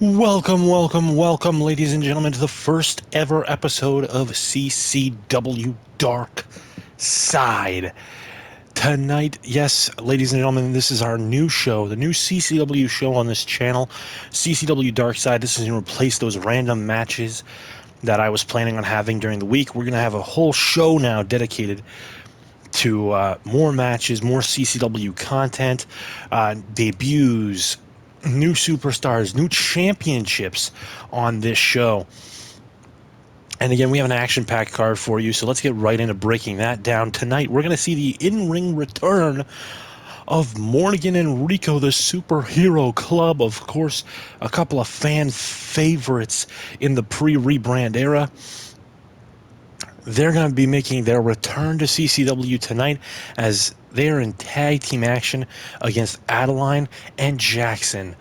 Welcome, ladies and gentlemen, to the first ever episode of CCW Dark Side. Tonight, yes, ladies and gentlemen, this is our new show, the new CCW show on this channel, CCW Dark Side. This is going to replace those random matches that I was planning on having during the week. We're going to have a whole show now dedicated to more matches, more CCW content, debuts, new superstars, new championships on this show. And again, we have an action-packed card for you, so let's get right into breaking that down. Tonight, we're going to see the in-ring return of Morgan and Rico, the Superhero Club. Of course, a couple of fan favorites in the pre-rebrand era. They're going to be making their return to CCW tonight as they are in tag team action against Adeline and Jackson,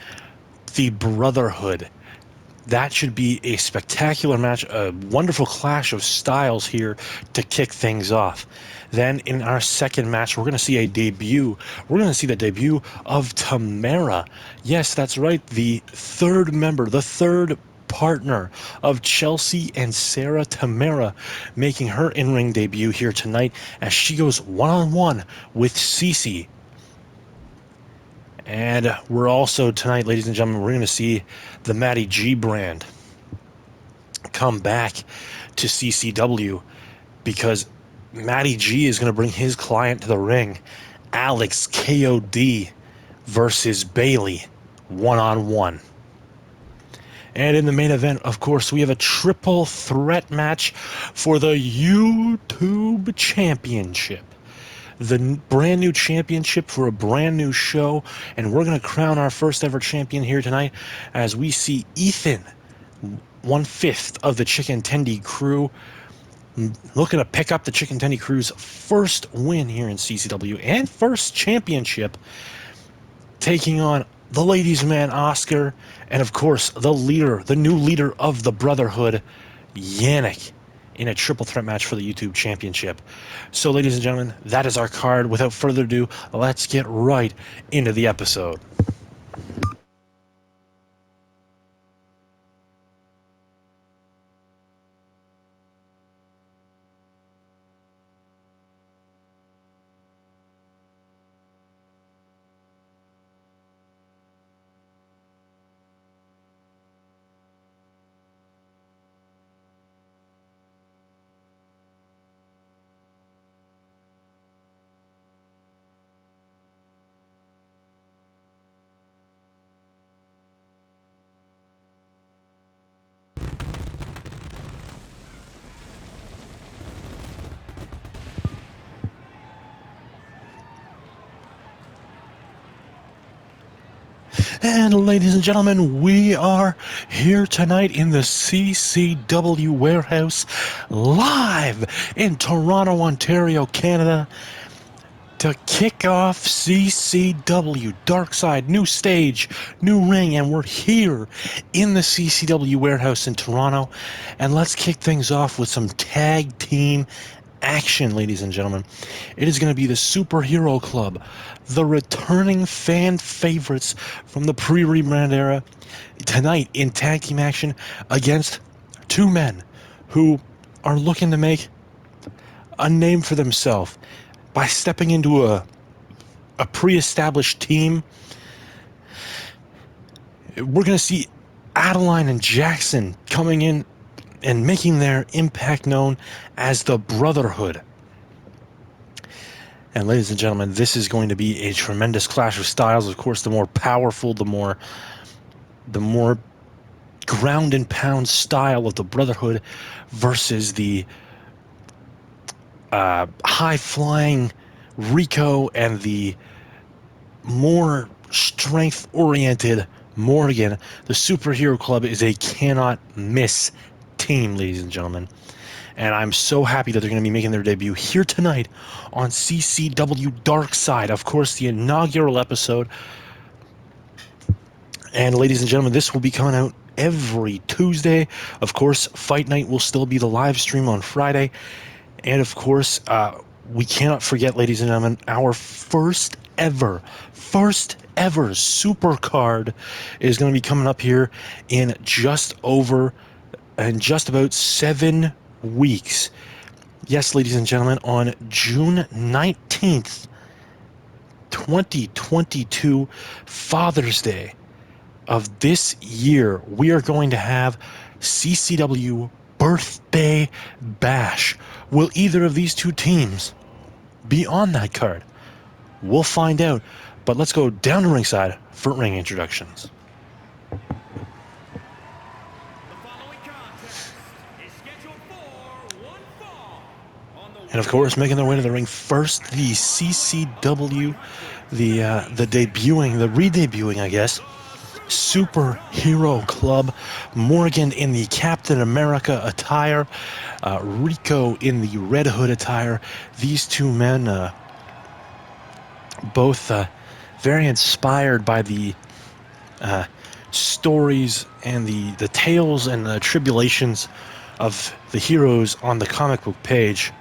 the Brotherhood. That should be a spectacular match, a wonderful clash of styles here to kick things off. Then in our second match, we're going to see a debut. We're going to see the debut of Tamara. Yes, that's right, the third member, the third partner of Chelsea and Sarah, Tamara, making her in-ring debut here tonight as she goes one-on-one with Cece. And we're also, tonight, ladies and gentlemen, we're going to see the Matty G brand come back to CCW because Matty G is going to bring his client to the ring, Alex KOD versus Bailey, one-on-one. And in the main event, of course, we have a triple threat match for the YouTube Championship. The brand new championship for a brand new show, and we're going to crown our first ever champion here tonight as we see Ethan, 1/5 of the Chicken Tendy crew, looking to pick up the Chicken Tendy crew's first win here in CCW and first championship, taking on the ladies' man Oscar, and of course the leader, the new leader of the Brotherhood, Yannick, in a triple threat match for the YouTube Championship. So, ladies and gentlemen, that is our card. Without further ado, let's get right into the episode. And ladies and gentlemen, we are here tonight in the CCW warehouse, live in Toronto, Ontario, Canada, to kick off CCW Dark Side. New stage, new ring, and we're here in the CCW warehouse in Toronto. And let's kick things off with some tag team action, ladies and gentlemen. It is going to be the Superhero Club, the returning fan favorites from the pre-rebrand era, tonight in tag team action against two men who are looking to make a name for themselves by stepping into a pre-established team. We're going to see Adeline and Jackson coming in and making their impact known as the Brotherhood. And ladies and gentlemen, this is going to be a tremendous clash of styles. Of course, the more powerful, the more ground and pound style of the Brotherhood versus the high-flying Rico and the more strength-oriented Morgan. The Superhero Club is a cannot-miss team, ladies and gentlemen. And I'm so happy that they're going to be making their debut here tonight on CCW Dark Side. Of course, the inaugural episode. And ladies and gentlemen, this will be coming out every Tuesday. Of course, Fight Night will still be the live stream on Friday. And of course, we cannot forget, ladies and gentlemen, our first ever super card is going to be coming up here in just about 7 weeks. Yes, ladies and gentlemen, on June 19th, 2022, Father's Day of this year, we are going to have CCW Birthday Bash. Will either of these two teams be on that card? We'll find out. But let's go down to ringside for ring introductions. And of course, making their way to the ring first, the CCW, the re-debuting, I guess, Superhero Club. Morgan in the Captain America attire, Rico in the Red Hood attire. These two men, both very inspired by the stories and the tales and the tribulations of the heroes on the comic book page.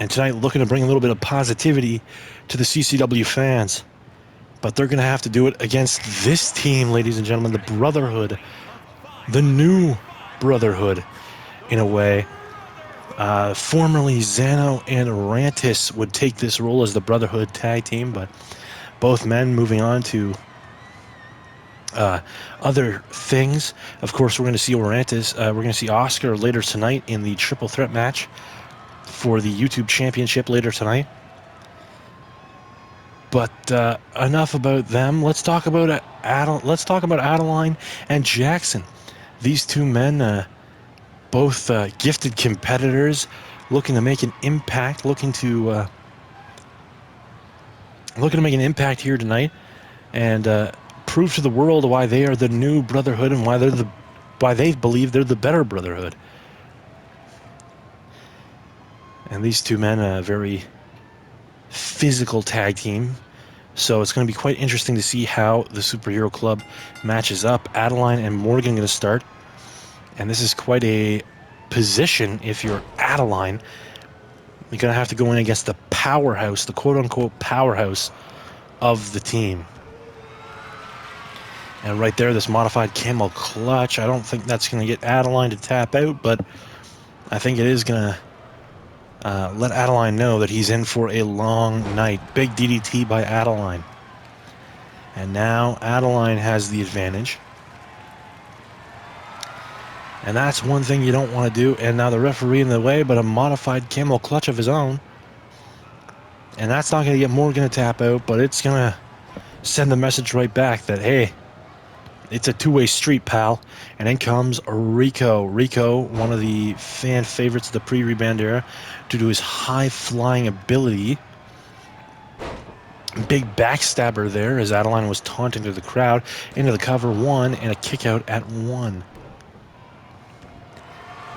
And tonight, looking to bring a little bit of positivity to the CCW fans. But they're going to have to do it against this team, ladies and gentlemen, the Brotherhood. The new Brotherhood, in a way. Formerly, Zano and Rantis would take this role as the Brotherhood tag team, but both men moving on to other things. Of course, we're going to see Rantis. We're going to see Oscar later tonight in the triple threat match for the YouTube Championship later tonight. But enough about them. Let's talk about Adeline and Jackson. These two men, both gifted competitors, looking to make an impact, looking to make an impact here tonight, and prove to the world why they are the new Brotherhood and why they believe they're the better Brotherhood. And these two men, a very physical tag team. So it's going to be quite interesting to see how the Superhero Club matches up. Adeline and Morgan going to start. And this is quite a position if you're Adeline. You're going to have to go in against the powerhouse, the quote-unquote powerhouse of the team. And right there, this modified camel clutch. I don't think that's going to get Adeline to tap out, but I think it is going to let Adeline know that he's in for a long night. Big DDT by Adeline. And now Adeline has the advantage. And that's one thing you don't want to do. And now the referee in the way, but a modified camel clutch of his own. And that's not going to get Morgan to tap out, but it's going to send the message right back that, hey, it's a two-way street, pal. And in comes Rico. Rico, one of the fan favorites of the pre-reband era, due to his high-flying ability. Big backstabber there as Adeline was taunting to the crowd. Into the cover, one, and a kick out at one.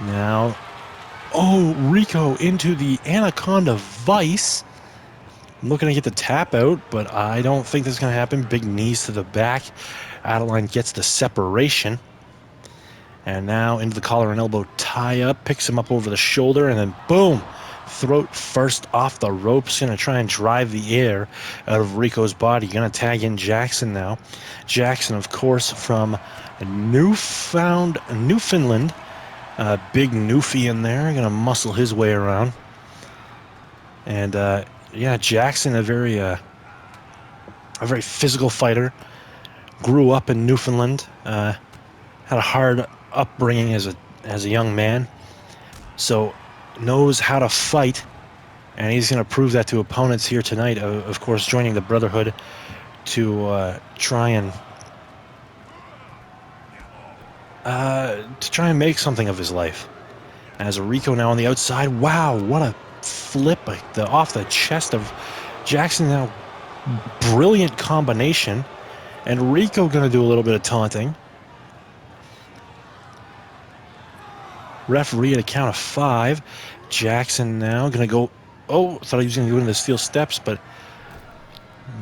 Now, Rico into the Anaconda Vice. Looking to get the tap out, but I don't think this is going to happen. Big knees to the back. Adeline gets the separation. And now into the collar and elbow tie-up. Picks him up over the shoulder, and then boom! Throat first off the ropes. Going to try and drive the air out of Rico's body. Going to tag in Jackson now. Jackson, of course, from Newfoundland. Big Newfie in there. Going to muscle his way around. And, yeah, Jackson, a very physical fighter. Grew up in Newfoundland. Had a hard upbringing as a young man. So knows how to fight. And he's going to prove that to opponents here tonight. Of course, joining the Brotherhood to try and make something of his life. As Rico now on the outside. Wow, what a flip off the chest of Jackson now. Brilliant combination. And Rico going to do a little bit of taunting. Referee at a count of 5. Jackson now going to go. Oh, thought he was going to go into the steel steps, but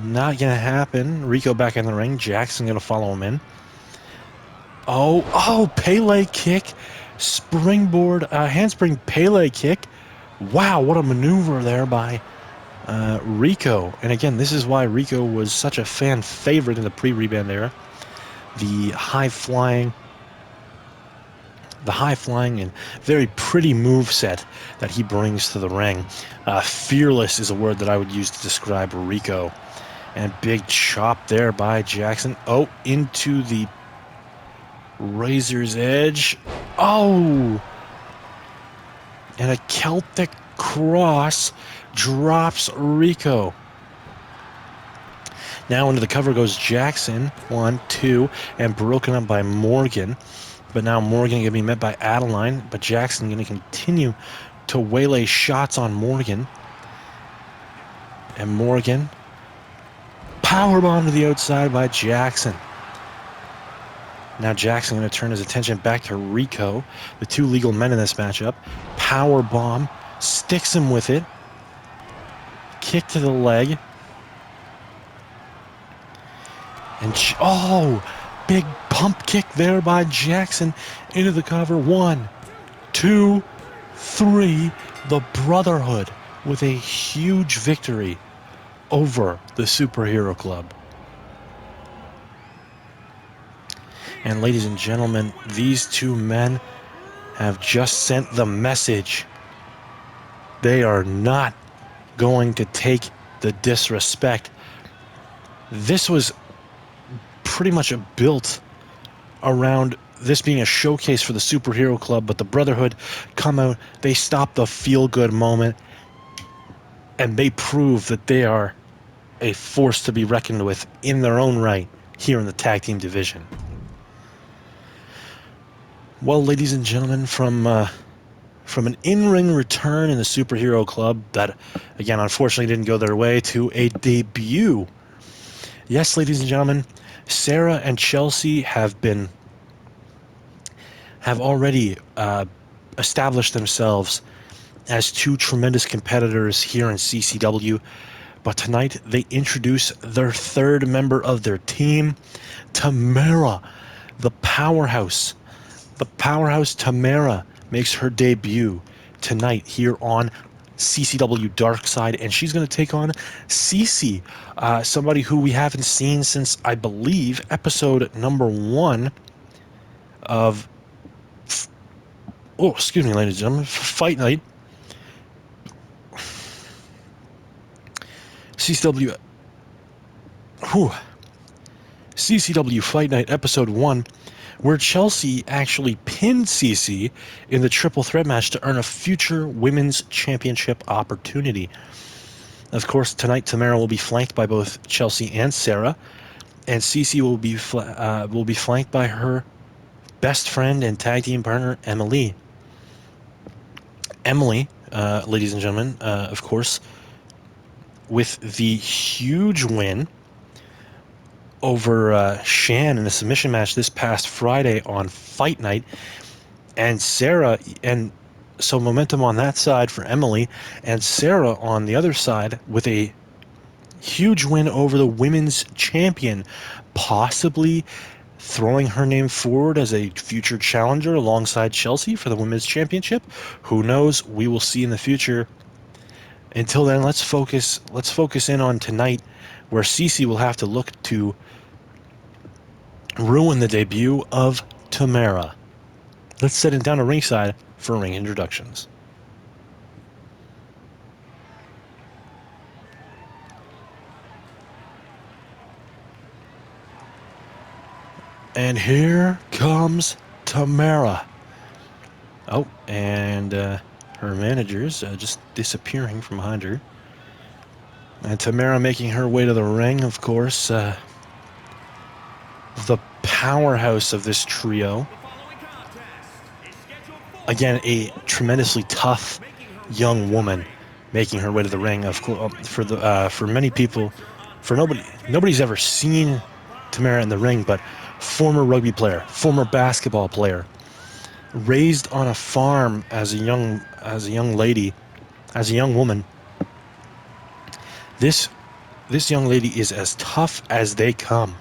not going to happen. Rico back in the ring. Jackson going to follow him in. Oh, Pele kick. Springboard, handspring Pele kick. Wow, what a maneuver there by Rico, and again, this is why Rico was such a fan favorite in the pre-reband era. The high flying and very pretty move set that he brings to the ring. Fearless is a word that I would use to describe Rico. And big chop there by Jackson. Oh, into the Razor's Edge. Oh! And a Celtic Cross drops Rico. Now into the cover goes Jackson. 1, 2, and broken up by Morgan. But now Morgan going to be met by Adeline. But Jackson going to continue to waylay shots on Morgan. And Morgan. Powerbomb to the outside by Jackson. Now Jackson going to turn his attention back to Rico. The two legal men in this matchup. Powerbomb. Sticks him with it. Kick to the leg. And big pump kick there by Jackson into the cover. 1, 2, 3. The Brotherhood with a huge victory over the Superhero Club. And ladies and gentlemen, these two men have just sent the message. They are not going to take the disrespect. This was pretty much built around this being a showcase for the Superhero Club, but the Brotherhood come out, they stop the feel-good moment, and they prove that they are a force to be reckoned with in their own right here in the tag team division. Well, ladies and gentlemen, from an in-ring return in the Superhero Club that, again, unfortunately didn't go their way, to a debut. Yes, ladies and gentlemen, Sarah and Chelsea have already established themselves as two tremendous competitors here in CCW. But tonight, they introduce their third member of their team, Tamara, the powerhouse. The powerhouse Tamara makes her debut tonight here on CCW Dark Side, and she's going to take on Cece, somebody who we haven't seen since, I believe, episode number 1 of... excuse me, ladies and gentlemen, Fight Night. CCW Fight Night episode 1, where Chelsea actually pinned Cece in the triple threat match to earn a future women's championship opportunity. Of course, tonight Tamara will be flanked by both Chelsea and Sarah, and Cece will be flanked by her best friend and tag team partner, Emily. Emily, ladies and gentlemen, of course, with the huge win over Shan in a submission match this past Friday on Fight Night, and Sarah, and so momentum on that side for Emily, and Sarah on the other side with a huge win over the women's champion, possibly throwing her name forward as a future challenger alongside Chelsea for the women's championship. Who knows? We will see in the future. Until then, let's focus in on tonight, where Cece will have to look to ruin the debut of Tamara. Let's set it down to ringside for ring introductions. And here comes Tamara. Oh, and her manager's just disappearing from behind her. And Tamara making her way to the ring, of course. The powerhouse of this trio. Again, a tremendously tough young woman making her way to the ring. Of course, for many people, nobody's ever seen Tamara in the ring, but former rugby player, former basketball player, raised on a farm as a young woman. This young lady is as tough as they come,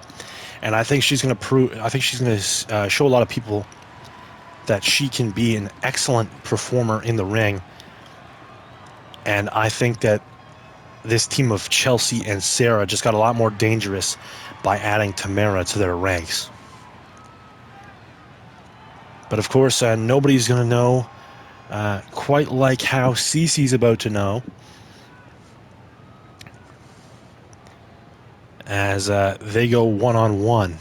and I think she's going to show a lot of people that she can be an excellent performer in the ring. And I think that this team of Chelsea and Sarah just got a lot more dangerous by adding Tamara to their ranks. But of course, nobody's going to know quite like how CC's about to know, as they go one-on-one.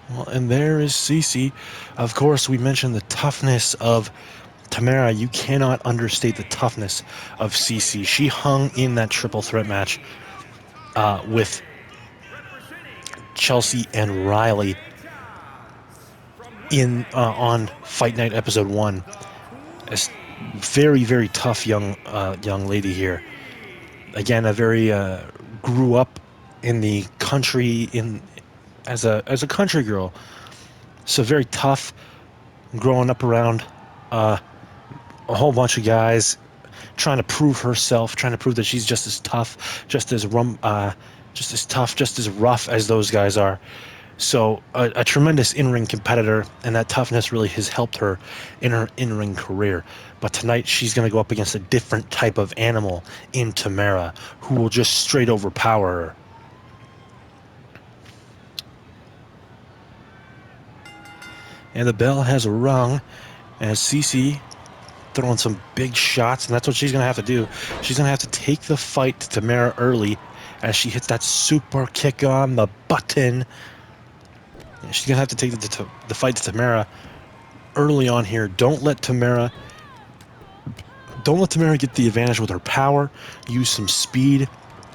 Well, and there is CC. Of course, we mentioned the toughness of Tamara. You cannot understate the toughness of CC. She hung in that triple threat match with Chelsea and Riley on Fight Night Episode 1. A very, very tough young lady here. Again, a very grew up in the country as a country girl, so very tough. Growing up around a whole bunch of guys, trying to prove herself, trying to prove that she's just as tough, just as tough, just as rough as those guys are. So a tremendous in-ring competitor, and that toughness really has helped her in her in-ring career. But tonight she's going to go up against a different type of animal in Tamara, who will just straight overpower her. And the bell has rung as CC throwing some big shots, and that's what she's going to have to do. She's going to have to take the fight to Tamara early as she hits that super kick on the button. She's going to have to take the fight to Tamara early on here. Don't let Tamara get the advantage with her power. Use some speed.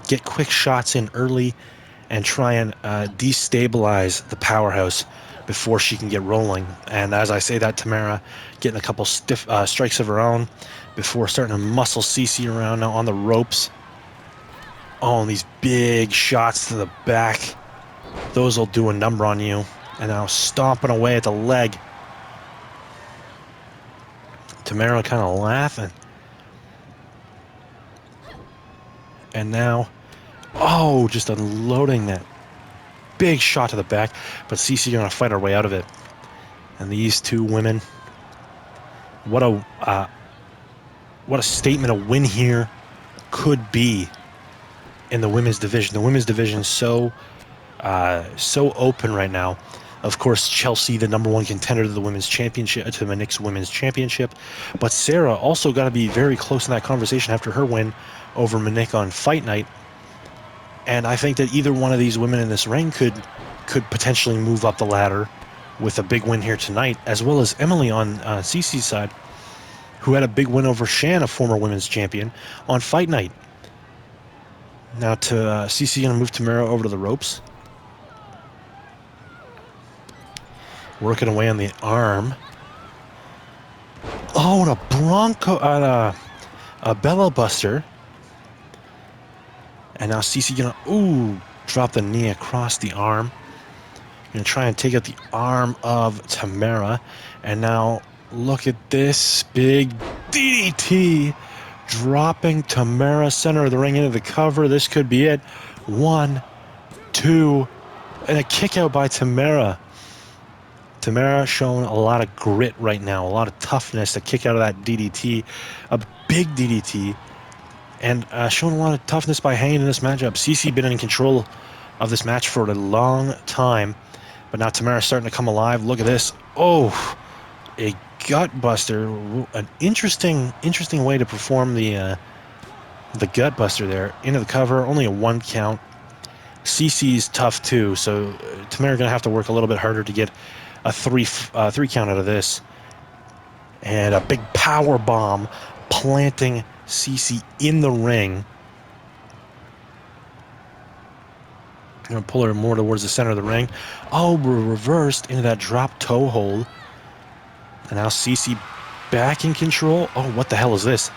Get quick shots in early and try and destabilize the powerhouse before she can get rolling. And as I say that, Tamara getting a couple stiff strikes of her own before starting to muscle CC around now on the ropes. Oh, and these big shots to the back. Those will do a number on you. And now stomping away at the leg. Tamara kind of laughing. And now, oh, just unloading that big shot to the back. But CC going to fight her way out of it. And these two women, what a statement a win here could be in the women's division. The women's division is so open right now. Of course, Chelsea, the number one contender to the women's championship, to the Knicks women's championship. But Sarah also got to be very close in that conversation after her win over Monique on Fight Night. And I think that either one of these women in this ring could potentially move up the ladder with a big win here tonight, as well as Emily on CC's side, who had a big win over Shan, a former women's champion, on Fight Night. Now to CC going to move Tamara over to the ropes. Working away on the arm. Oh, and a Bella Buster. And now CC gonna drop the knee across the arm. Gonna try and take out the arm of Tamara. And now look at this big DDT, dropping Tamara center of the ring into the cover. This could be it. 1, 2, and a kick out by Tamara. Tamara showing a lot of grit right now, a lot of toughness to kick out of that DDT, a big DDT, and showing a lot of toughness by hanging in this matchup. CC been in control of this match for a long time, but now Tamara's starting to come alive. Look at this. Oh, a gut buster. An interesting way to perform the gut buster there. Into the cover, only a 1 count. CC's tough too, so Tamara gonna have to work a little bit harder to get a three count out of this. And a big power bomb planting CC in the ring. I'm going to pull her more towards the center of the ring. Oh, we're reversed into that drop toe hold. And now CC back in control. Oh, what the hell is this?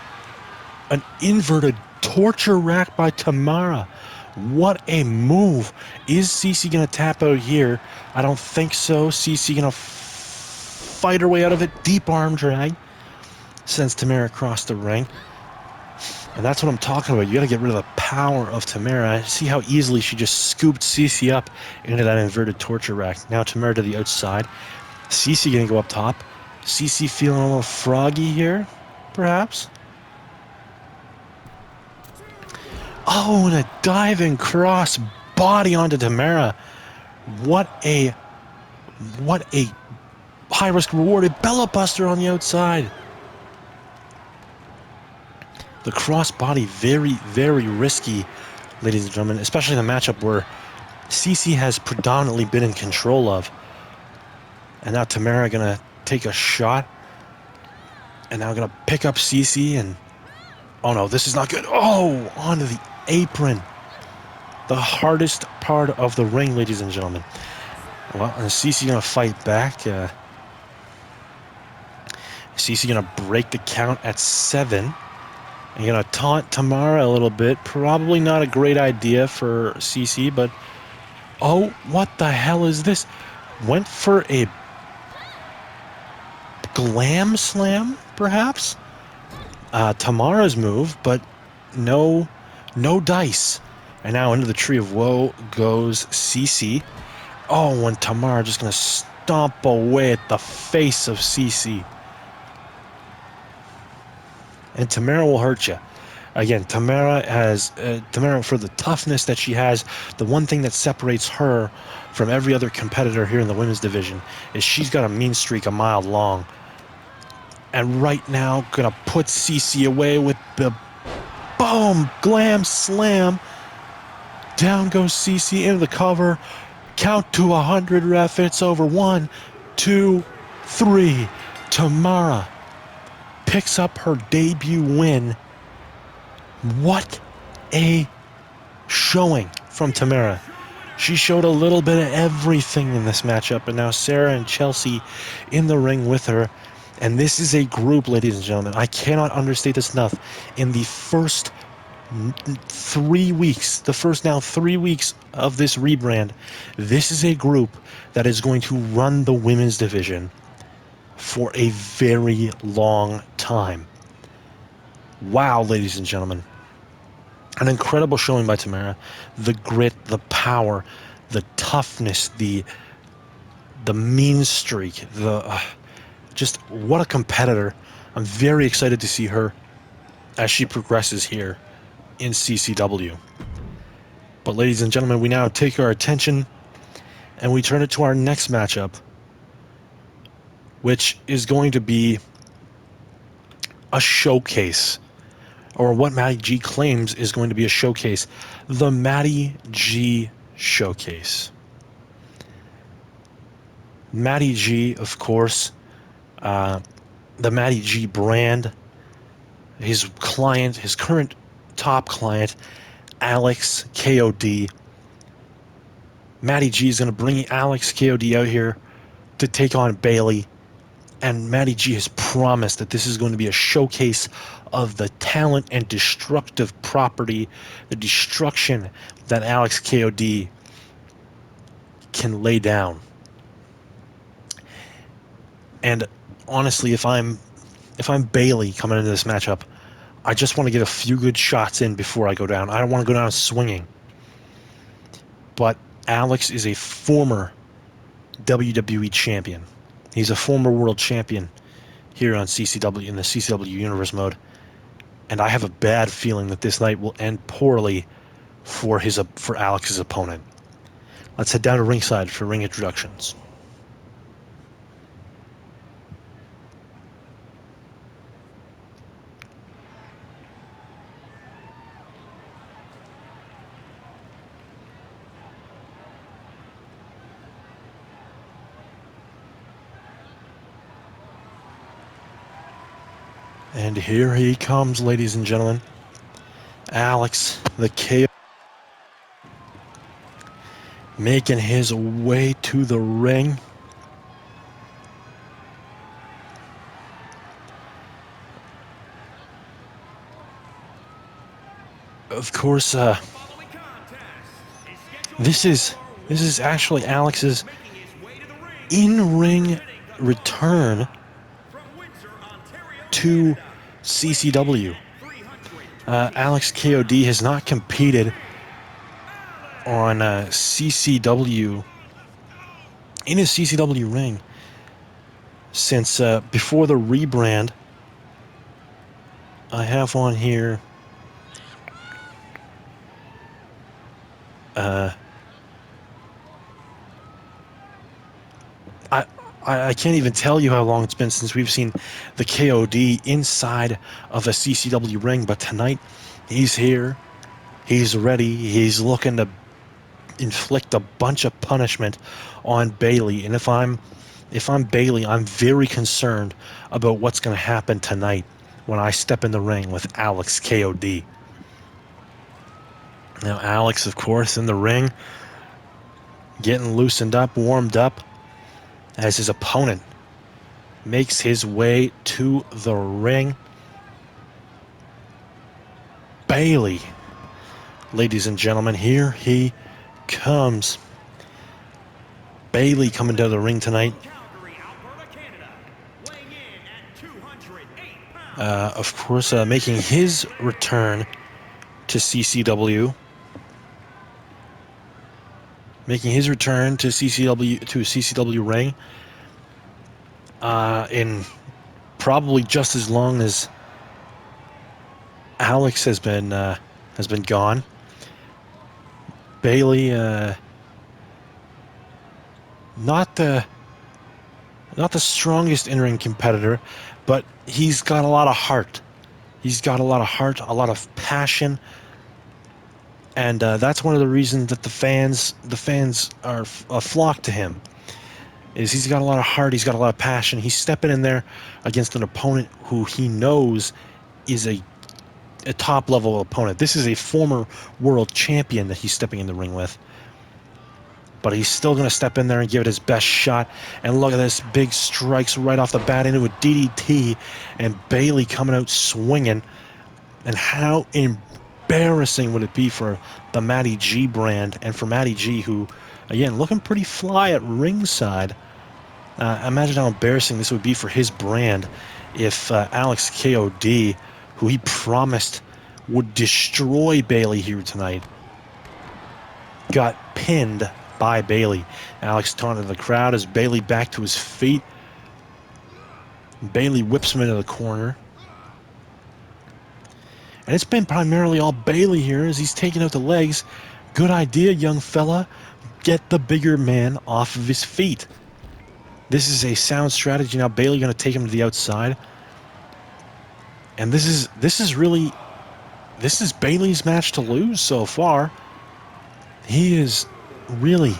An inverted torture rack by Tamara. What a move. Is CC going to tap out here? I don't think so. CC going to fight her way out of it. Deep arm drag. Sends Tamara across the ring. And that's what I'm talking about. You got to get rid of the power of Tamara. See how easily she just scooped Cece up into that inverted torture rack. Now Tamara to the outside. Cece going to go up top. Cece feeling a little froggy here, perhaps. Oh, and a diving cross body onto Tamara. What a high risk rewarded Bella Buster on the outside. The crossbody, very, very risky, ladies and gentlemen, especially in a matchup where Cece has predominantly been in control of. And now Tamara gonna take a shot. And now gonna pick up Cece and... Oh no, this is not good. Oh, onto the apron. The hardest part of the ring, ladies and gentlemen. Well, and Cece gonna fight back. Cece gonna break the count at 7. And gonna taunt Tamara a little bit. Probably not a great idea for Cece, but... Oh, what the hell is this? Went for a glam slam, perhaps? Tamara's move, but no dice. And now into the Tree of Woe goes Cece. Oh, and Tamara just gonna stomp away at the face of Cece. And Tamara will hurt you. Again, Tamara for the toughness that she has, the one thing that separates her from every other competitor here in the women's division is she's got a mean streak a mile long. And right now, gonna put Cece away with the boom, glam slam. Down goes Cece into the cover. Count to 100, ref. It's over. 1, 2, 3. Tamara picks up her debut win. What a showing from Tamara. She showed a little bit of everything in this matchup, and now Sarah and Chelsea in the ring with her. And this is a group, ladies and gentlemen. I cannot understate this enough. In the first 3 weeks, the first now 3 weeks of this rebrand, this is a group that is going to run the women's division for a very long time. Wow, ladies and gentlemen. An incredible showing by Tamara. The grit, the power, the toughness, the mean streak, just what a competitor. I'm very excited to see her as she progresses here in CCW. But ladies and gentlemen, we now take our attention and we turn it to our next matchup, which is going to be a showcase, or what Matty G claims is going to be a showcase. The Matty G Showcase. Matty G, of course, the Matty G brand, his client, his current top client, Alex KOD. Matty G is going to bring Alex KOD out here to take on Bailey. And Matty G has promised that this is going to be a showcase of the talent and destructive property, the destruction that Alex KOD can lay down. And honestly, if I'm Bailey coming into this matchup, I just want to get a few good shots in before I go down. I don't want to go down swinging. But Alex is a former WWE champion. He's a former world champion here on CCW, in the CCW Universe mode. And I have a bad feeling that this night will end poorly for Alex's opponent. Let's head down to ringside for ring introductions. And here he comes, ladies and gentlemen. Alex, the KO, making his way to the ring. Of course, this is actually Alex's in-ring return to CCW. Alex KOD has not competed on CCW, in his CCW ring, since before the rebrand. I have on here I can't even tell you how long it's been since we've seen the KOD inside of a CCW ring, but tonight he's here, he's ready, he's looking to inflict a bunch of punishment on Bailey. And if I'm Bailey, I'm very concerned about what's going to happen tonight when I step in the ring with Alex KOD. Now Alex, of course, in the ring, getting loosened up, warmed up, as his opponent makes his way to the ring. Bailey, ladies and gentlemen, here he comes. Bailey coming down the ring tonight. Of course, making his return to CCW. Making his return to CCW ring in probably just as long as Alex has been gone. Bailey, not the strongest in-ring competitor, but he's got a lot of heart. He's got a lot of heart, a lot of passion. And that's one of the reasons that the fans are flock to him. Is he's got a lot of heart, he's got a lot of passion. He's stepping in there against an opponent who he knows is a top level opponent. This is a former world champion that he's stepping in the ring with. But he's still going to step in there and give it his best shot. And look at this, big strikes right off the bat into a DDT, and Bailey coming out swinging. And how embarrassing would it be for the Matty G brand, and for Matty G, who, again, looking pretty fly at ringside. Imagine how embarrassing this would be for his brand if Alex KOD, who he promised would destroy Bailey here tonight, got pinned by Bailey. Alex taunted the crowd as Bailey back to his feet. Bailey whips him into the corner. And it's been primarily all Bailey here as he's taking out the legs. Good idea, young fella. Get the bigger man off of his feet. This is a sound strategy. Now Bailey going to take him to the outside. And this is Bailey's match to lose so far. He is really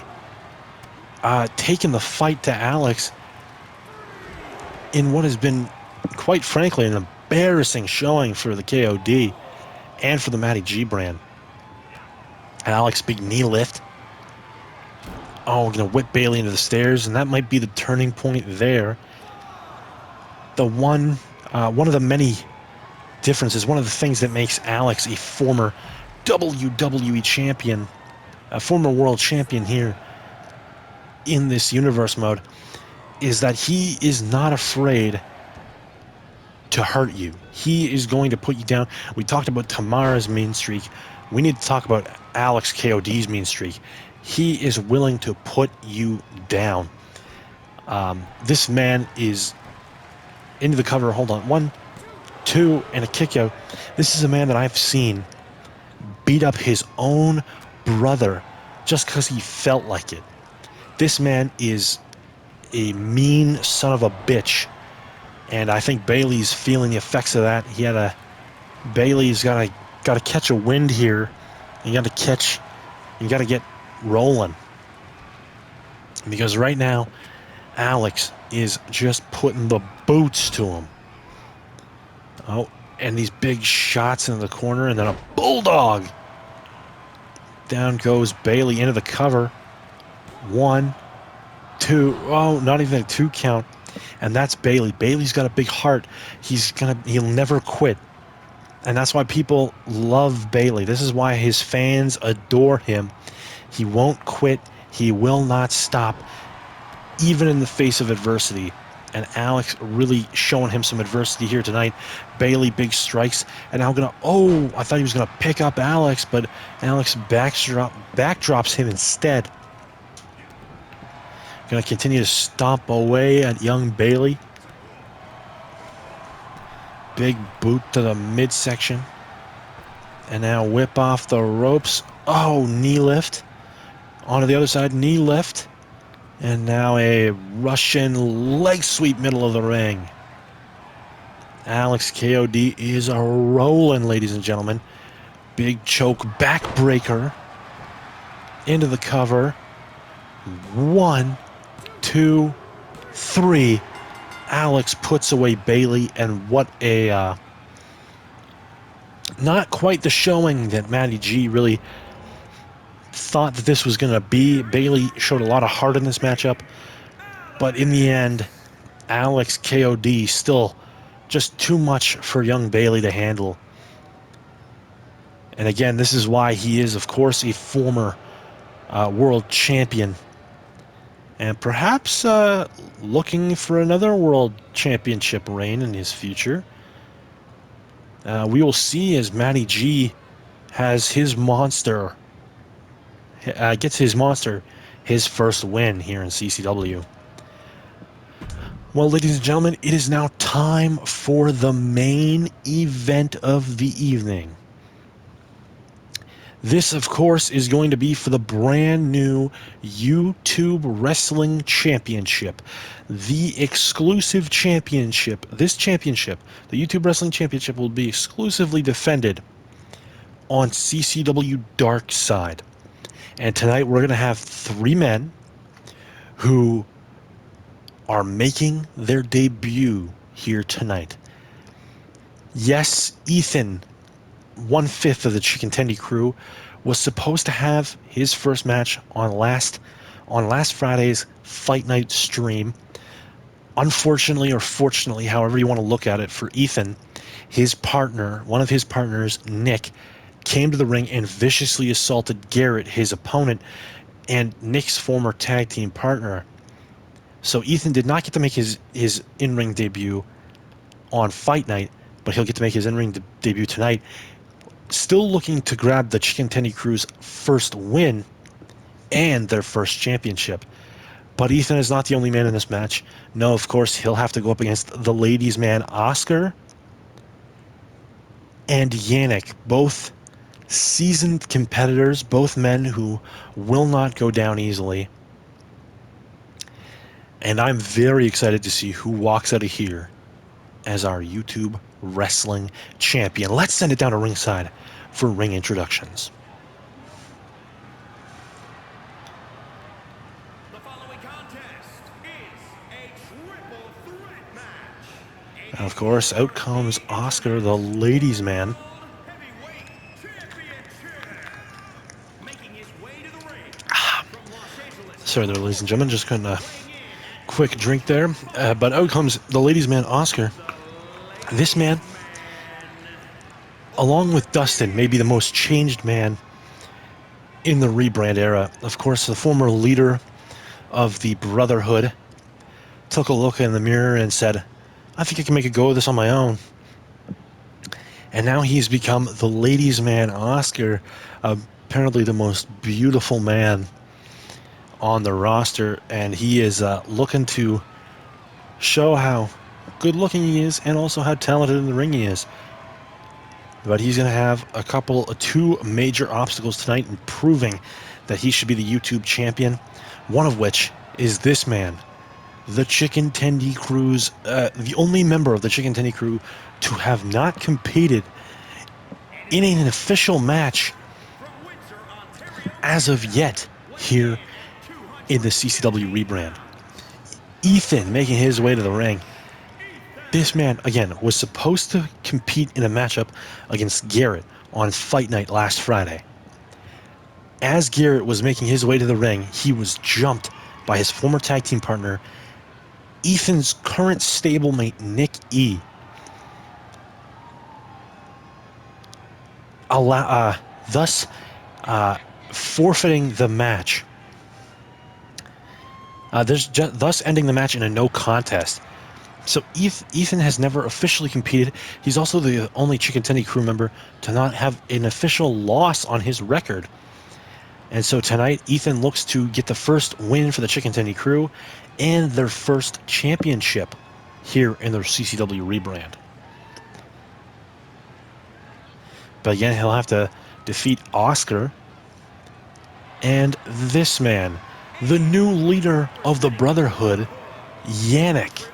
taking the fight to Alex in what has been, quite frankly, an embarrassing showing for the KOD and for the Matty G brand. Alex, big knee lift. Oh, going to whip Bailey into the stairs, and that might be the turning point there. The one of the many differences, one of the things that makes Alex a former WWE champion, a former world champion here in this universe mode, is that he is not afraid to hurt you. He is going to put you down. We talked about Tamara's mean streak. We need to talk about Alex KOD's mean streak. He is willing to put you down. This man is into the cover. Hold on. 1, 2, and a kick out. This is a man that I've seen beat up his own brother just because he felt like it. This man is a mean son of a bitch. And I think Bailey's feeling the effects of that. Bailey's got to catch a wind here. You got to get rolling. Because right now, Alex is just putting the boots to him. Oh, and these big shots in the corner, and then a bulldog. Down goes Bailey into the cover. 1, 2, oh, not even a 2 count. And that's Bailey. Bailey's got a big heart. He'll never quit. And that's why people love Bailey. This is why his fans adore him. He won't quit. He will not stop, even in the face of adversity. And Alex really showing him some adversity here tonight. Bailey, big strikes. And now I thought he was going to pick up Alex, but Alex backdrops him instead. Going to continue to stomp away at young Bailey. Big boot to the midsection. And now whip off the ropes. Oh, knee lift. Onto the other side, knee lift. And now a Russian leg sweep middle of the ring. Alex KOD is rolling, ladies and gentlemen. Big choke backbreaker. Into the cover. 1, 2, 3. Alex puts away Bailey, and what a not quite the showing that Matty G really thought that this was going to be. Bailey showed a lot of heart in this matchup, but in the end, Alex KOD still just too much for young Bailey to handle. And again, this is why he is, of course, a former world champion. And perhaps looking for another world championship reign in his future. We will see as Matty G has his monster, gets his monster his first win here in CCW. Well, ladies and gentlemen, it is now time for the main event of the evening. This, of course, is going to be for the brand new YouTube Wrestling Championship. The exclusive championship. This championship, the YouTube Wrestling Championship, will be exclusively defended on CCW Dark Side. And tonight we're going to have 3 men who are making their debut here tonight. Yes, Ethan, 1/5 of the Chicken Tendy crew, was supposed to have his first match on last Friday's Fight Night stream. Unfortunately, or fortunately, however you want to look at it, for Ethan, his partner, one of his partners, Nick, came to the ring and viciously assaulted Garrett, his opponent, and Nick's former tag team partner. So Ethan did not get to make his in-ring debut on Fight Night, but he'll get to make his in-ring debut tonight. Still looking to grab the Chicken Tendy crew's first win and their first championship. But Ethan is not the only man in this match. No, of course, he'll have to go up against the ladies' man, Oscar, and Yannick, both seasoned competitors, both men who will not go down easily. And I'm very excited to see who walks out of here as our YouTube Wrestling Champion. Let's send it down to ringside for ring introductions. The following contest is a triple threat match. And of course, out comes Oscar, the ladies' man. Heavyweight championship. Making his way to the ring from Los Angeles. Sorry there, ladies and gentlemen, just couldn't quick drink there. But out comes the ladies' man, Oscar. This man, along with Dustin, may be the most changed man in the rebrand era. Of course, the former leader of the Brotherhood took a look in the mirror and said, I think I can make a go of this on my own. And now he's become the ladies' man, Oscar, apparently the most beautiful man on the roster, and he is looking to show how good looking he is and also how talented in the ring he is. But he's going to have two major obstacles tonight in proving that he should be the YouTube champion, one of which is this man, the Chicken Tendy crew's, the only member of the Chicken Tendy crew to have not competed in an official match as of yet here in the CCW rebrand. Ethan making his way to the ring. This man, again, was supposed to compete in a matchup against Garrett on Fight Night last Friday. As Garrett was making his way to the ring, he was jumped by his former tag team partner, Ethan's current stablemate, Nick E. Thus forfeiting the match. Thus ending the match in a no contest. So Ethan has never officially competed. He's also the only Chicken Tendy crew member to not have an official loss on his record. And so tonight, Ethan looks to get the first win for the Chicken Tendy crew and their first championship here in the CCW rebrand. But again, he'll have to defeat Oscar and this man, the new leader of the Brotherhood, Yannick.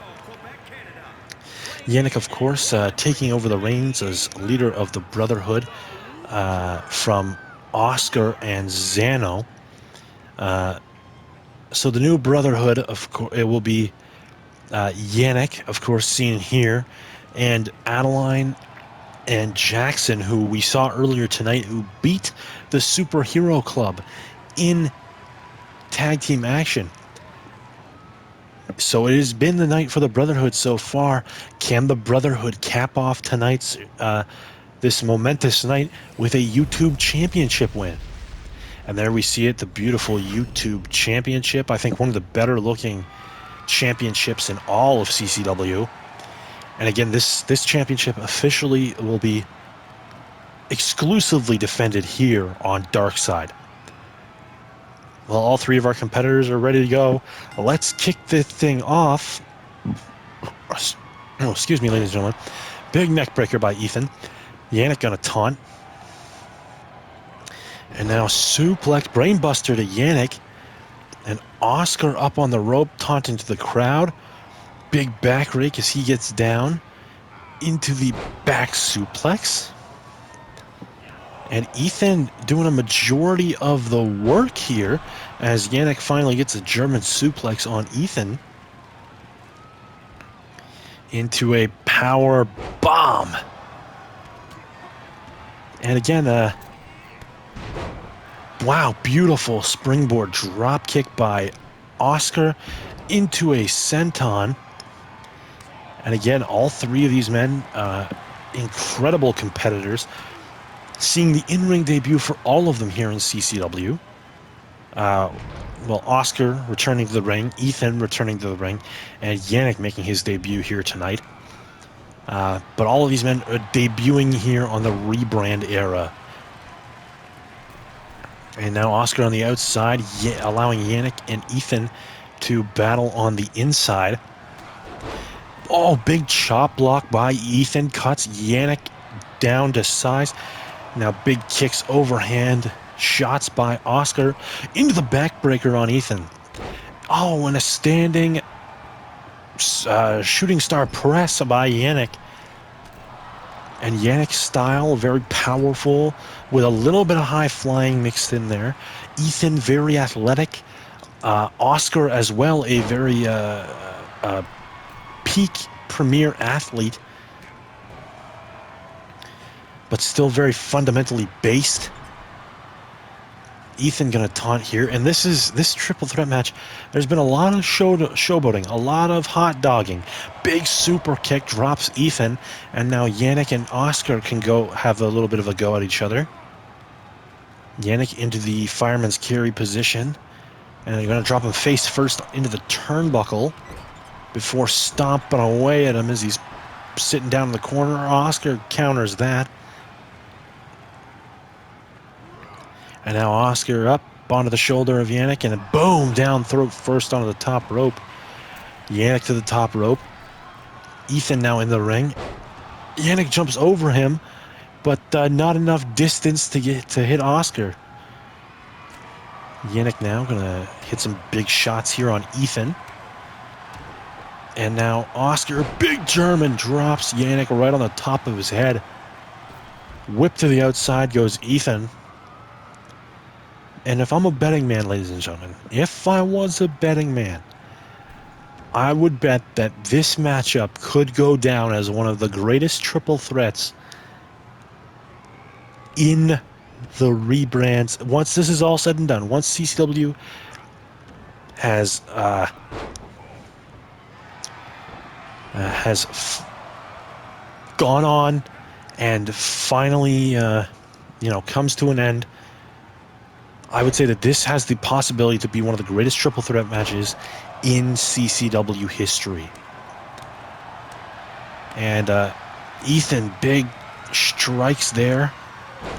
Yannick, of course, taking over the reins as leader of the Brotherhood from Oscar and Zano. So the new Brotherhood, of course, it will be Yannick, of course, seen here, and Adeline and Jackson, who we saw earlier tonight, who beat the Superhero Club in tag team action. So it has been the night for the Brotherhood so far. Can the Brotherhood cap off tonight's this momentous night with a YouTube Championship win? And there we see it, the beautiful YouTube Championship. I think one of the better looking championships in all of CCW. And again, this championship officially will be exclusively defended here on Dark Side. Well, all three of our competitors are ready to go. Let's kick this thing off. Oh, excuse me, ladies and gentlemen. Big neck breaker by Ethan. Yannick gonna taunt. And now suplex brainbuster to Yannick. And Oscar up on the rope, taunting to the crowd. Big back rake as he gets down into the back suplex. And Ethan doing a majority of the work here as Yannick finally gets a German suplex on Ethan into a power bomb. And again, wow, beautiful springboard drop kick by Oscar into a senton. And again, all three of these men, incredible competitors. Seeing the in-ring debut for all of them here in CCW. Well, Oscar returning to the ring, Ethan returning to the ring, and Yannick making his debut here tonight. But all of these men are debuting here on the rebrand era. And now Oscar on the outside, allowing Yannick and Ethan to battle on the inside. Oh, big chop block by Ethan, cuts Yannick down to size. Now big kicks overhand, shots by Oscar into the backbreaker on Ethan. Oh, and a standing shooting star press by Yannick. And Yannick's style, very powerful, with a little bit of high flying mixed in there. Ethan, very athletic. Oscar as well, a very peak premier athlete, but still very fundamentally based. Ethan gonna taunt here, and this triple threat match. There's been a lot of showboating, a lot of hot dogging. Big super kick drops Ethan, and now Yannick and Oscar can go have a little bit of a go at each other. Yannick into the fireman's carry position, and they're gonna drop him face first into the turnbuckle before stomping away at him as he's sitting down in the corner. Oscar counters that. And now Oscar up onto the shoulder of Yannick, and a boom, down throat first onto the top rope. Yannick to the top rope. Ethan now in the ring. Yannick jumps over him, but not enough distance to hit Oscar. Yannick now gonna hit some big shots here on Ethan. And now Oscar, big German, drops Yannick right on the top of his head. Whip to the outside goes Ethan. And if I'm a betting man, ladies and gentlemen, if I was a betting man, I would bet that this matchup could go down as one of the greatest triple threats in the rebrands. Once this is all said and done, once CCW has gone on and finally, comes to an end, I would say that this has the possibility to be one of the greatest triple threat matches in CCW history. And Ethan, big strikes there.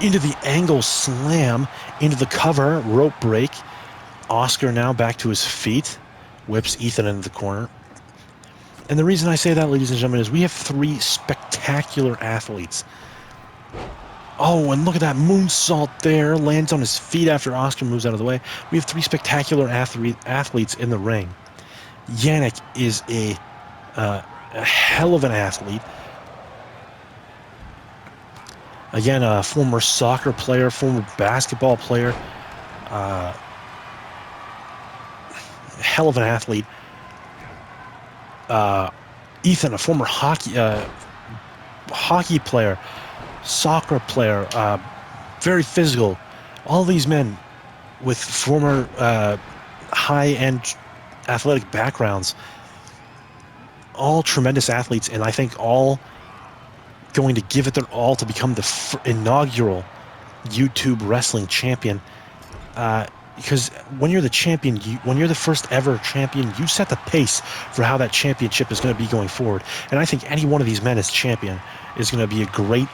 Into the angle slam. Into the cover, rope break. Oscar now back to his feet. Whips Ethan into the corner. And the reason I say that, ladies and gentlemen, is we have 3 spectacular athletes. Oh, and look at that moonsault there. Lands on his feet after Oscar moves out of the way. We have 3 spectacular athletes in the ring. Yannick is a hell of an athlete. Again, a former soccer player, former basketball player. Hell of an athlete. Ethan, a former hockey player, soccer player, very physical. All these men with former high-end athletic backgrounds, all tremendous athletes, and I think all going to give it their all to become the inaugural YouTube wrestling champion. Because when you're the champion, when you're the first ever champion, you set the pace for how that championship is going to be going forward. And I think any one of these men as champion is going to be a great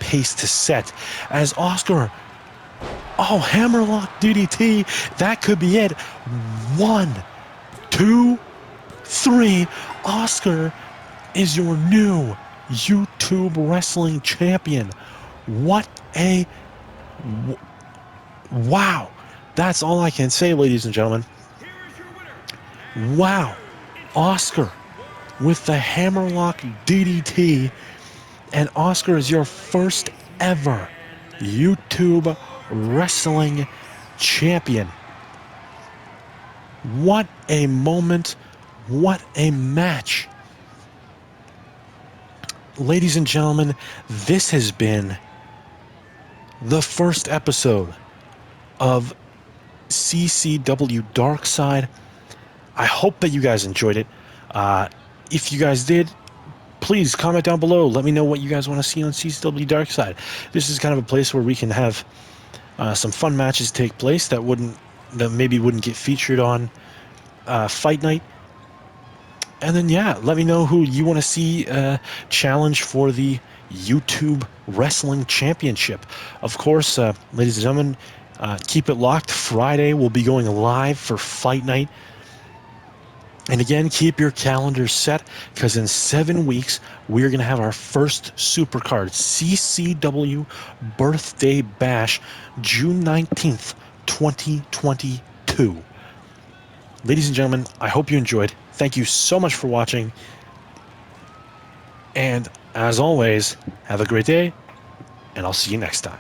pace to set. As Oscar, oh, hammerlock DDT, that could be it. 1, 2, 3. Oscar is your new YouTube wrestling champion. What a wow. That's all I can say, ladies and gentlemen. Wow. Oscar with the hammerlock DDT. And Oscar is your first ever YouTube wrestling champion. What a moment. What a match. Ladies and gentlemen, this has been the first episode of CCW Dark Side. I hope that you guys enjoyed it. If you guys did, please comment down below. Let me know what you guys want to see on CCW Dark Side. This is kind of a place where we can have some fun matches take place that maybe wouldn't get featured on Fight Night. And then, yeah, let me know who you want to see challenge for the YouTube Wrestling Championship. Of course, ladies and gentlemen, keep it locked. Friday we'll be going live for Fight Night. And again, keep your calendars set, because in 7 weeks, we're going to have our first Supercard CCW Birthday Bash, June 19th, 2022. Ladies and gentlemen, I hope you enjoyed. Thank you so much for watching. And as always, have a great day, and I'll see you next time.